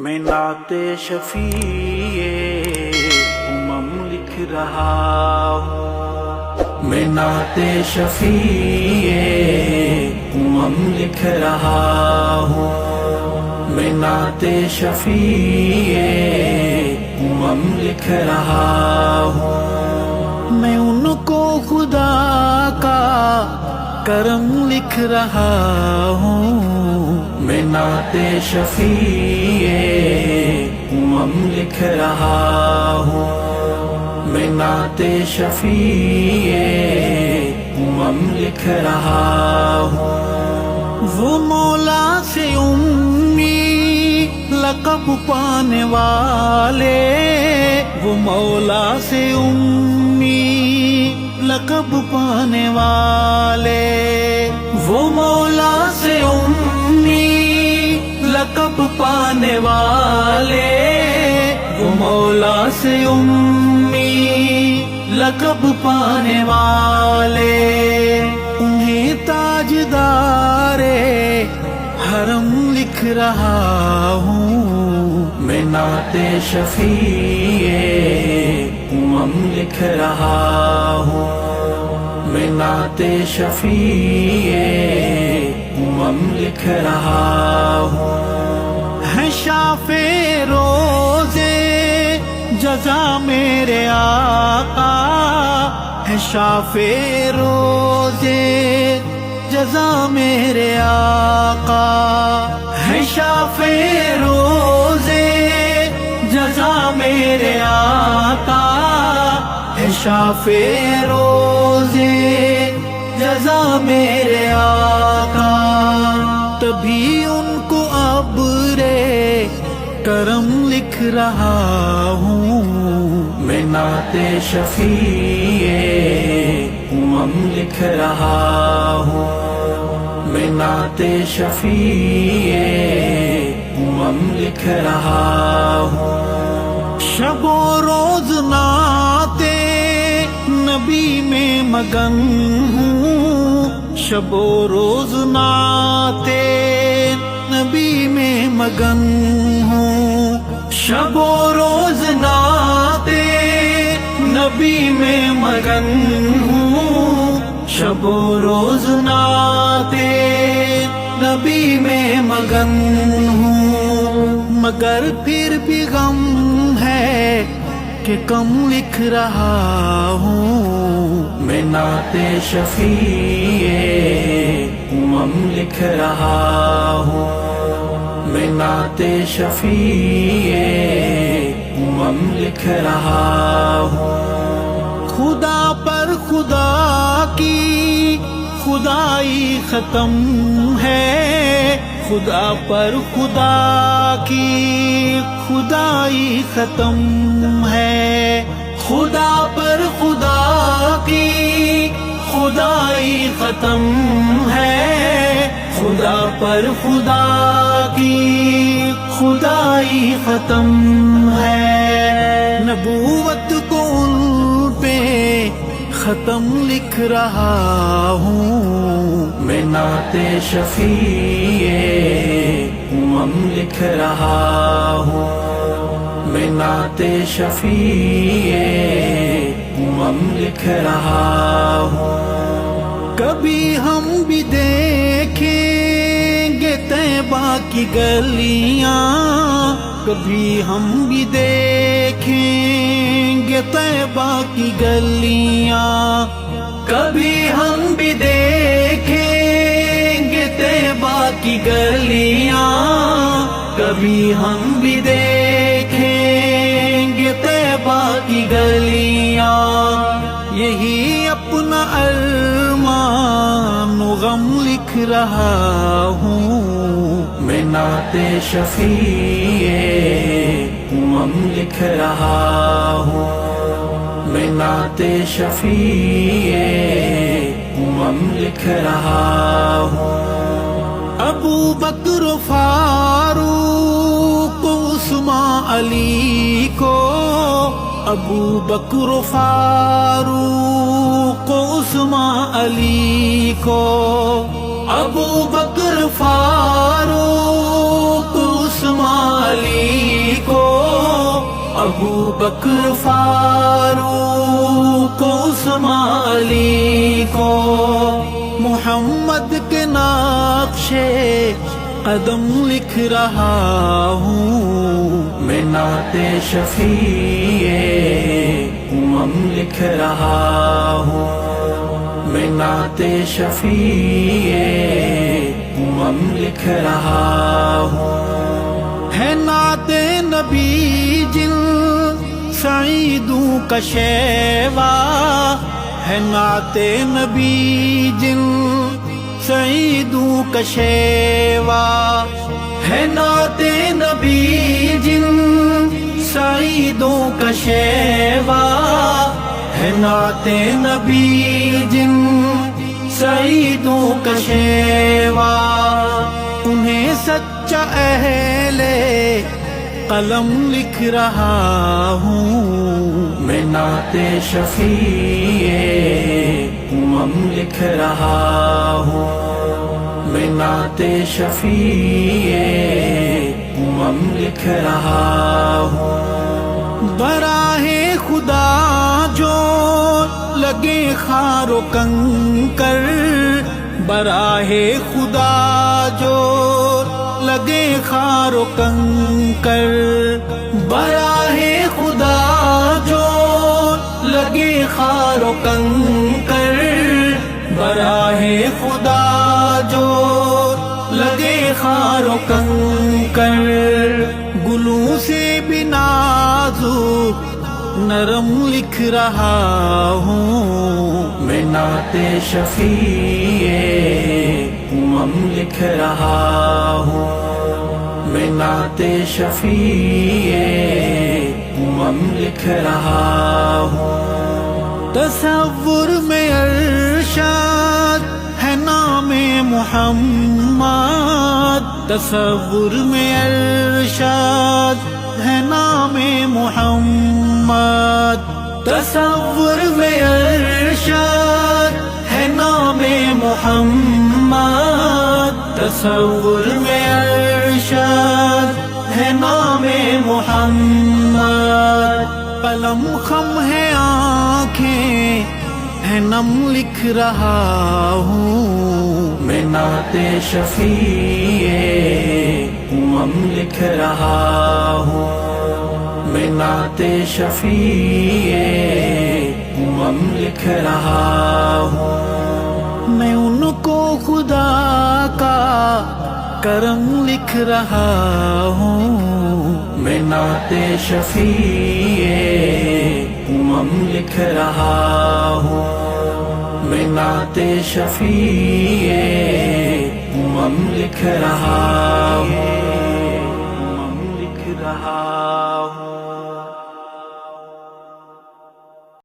میں نعت شفیع امم لکھ رہا ہوں، میں نعت شفیع امم لکھ رہا ہوں، میں نعت شفیع امم لکھ رہا ہوں، میں ان کو خدا کا کرم لکھ رہا ہوں، میں نعت شفیع امم لکھ رہا ہوں، میں نعت شفیع امم لکھ رہا ہوں، وہ مولا سے امی لقب پانے والے، وہ مولا سے امی لقب پانے والے، وہ مولا سے امی لقب پانے والے، وہ مولا سے امی لقب پانے والے، انہیں تاجدار حرم لکھ رہا ہوں، میں نعت شفیع امم لکھ رہا ہوں، میں نعت شفیع امم لکھ رہا ہوں، ہے شافع روزے جزا میرے آقا، ہے شافع روزے جزا میرے آقا، ہے شافع روزے جزا میرے آقا، ہے شافع روزے جزا میرے آقا، تبھی ان کو ابر کرم لکھ رہا ہوں، میں نعت شفیع امم لکھ رہا ہوں، میں نعت شفیع امم لکھ رہا ہوں، شب و روز نعت نبی میں مگن ہوں، شب و روز نعت نبی میں مگن ہوں، شب و روز نعت نبی میں مگن ہوں، شب و روز نعت نبی میں مگن ہوں، مگر پھر بھی غم ہے کہ کم لکھ رہا ہوں، میں نعت شفیع امم لکھ رہا ہوں، میں نعت شفیع امم لکھ رہا ہوں، خدا پر خدا کی خدائی ختم ہے، خدا پر خدا کی خدائی ختم ہے، خدا پر خدا کی خدائی ختم ہے، خدا پر خدا کی خدائی ختم ہے، نبوت کو ان پہ ختم لکھ رہا ہوں، میں نعت شفیع امم لکھ رہا ہوں، میں نعت شفیع امم لکھ رہا ہوں، کبھی ہم بھی دیکھیں گے طیبہ کی گلیاں، کبھی ہم بھی دیکھیں گے طیبہ کی گلیاں، کبھی ہم بھی دیکھیں گے طیبہ کی گلیاں، کبھی ہم بھی دیکھیں گے طیبہ کی گلیاں، یہی اپنا ارمان و غم لکھ رہا ہوں، میں نعت شفیع امم لکھ رہا ہوں، میں نعت شفیع امم لکھ رہا ہوں، ابو بکر و فاروق عثمان علی کو، ابو بکر و فاروق عثمان علی کو، ابو بکر فاروق عثمان علی ابو بکر فاروق عثمان علی کو محمد کے نقش قدم لکھ رہا ہوں میں نعت شفیع امم لکھ رہا ہوں میں نعت شفیع امم لکھ رہا ہوں ہے نعت نبی جن سعیدوں کا شیوا ہے نعت نبی جن سعیدوں کا شیوا ہے نعت نبی جن سعیدوں کا شیوا ہے نعت نبی جن سعیدوں کا شیوا انہیں سچا اہل قلم لکھ رہا ہوں میں نعت شفیع امم لکھ رہا ہوں میں نعت شفیع امم لکھ رہا ہوں براہ خدا جو لگے خار و کنکر براہ خدا جو لگے خار و کنکر براہ خدا جو لگے خار و کنکر براہ خدا جو لگے خار و کنکر گلوں سے بھی نازک نرم لکھ رہا ہوں میں نعت شفیع امم لکھ رہا ہوں میں نعت شفیع امم لکھ رہا ہوں تصور میں ارشاد ہے نام محمد تصور میں ارشاد ہے نام محمد تصور میں ارشاد ہے نام محمد تصور میں ارشاد ہے نام محمد قلم خم ہے آنکھیں ہے نم لکھ رہا ہوں میں نعت شفیع امم لکھ رہا ہوں میں نعت شفیع امم لکھ رہا ہوں میں ان کو خدا کا کرم لکھ رہا ہوں میں نعت شفیع امم لکھ رہا ہوں میں نعت شفیع امم لکھ رہا ہوں امم لکھ رہا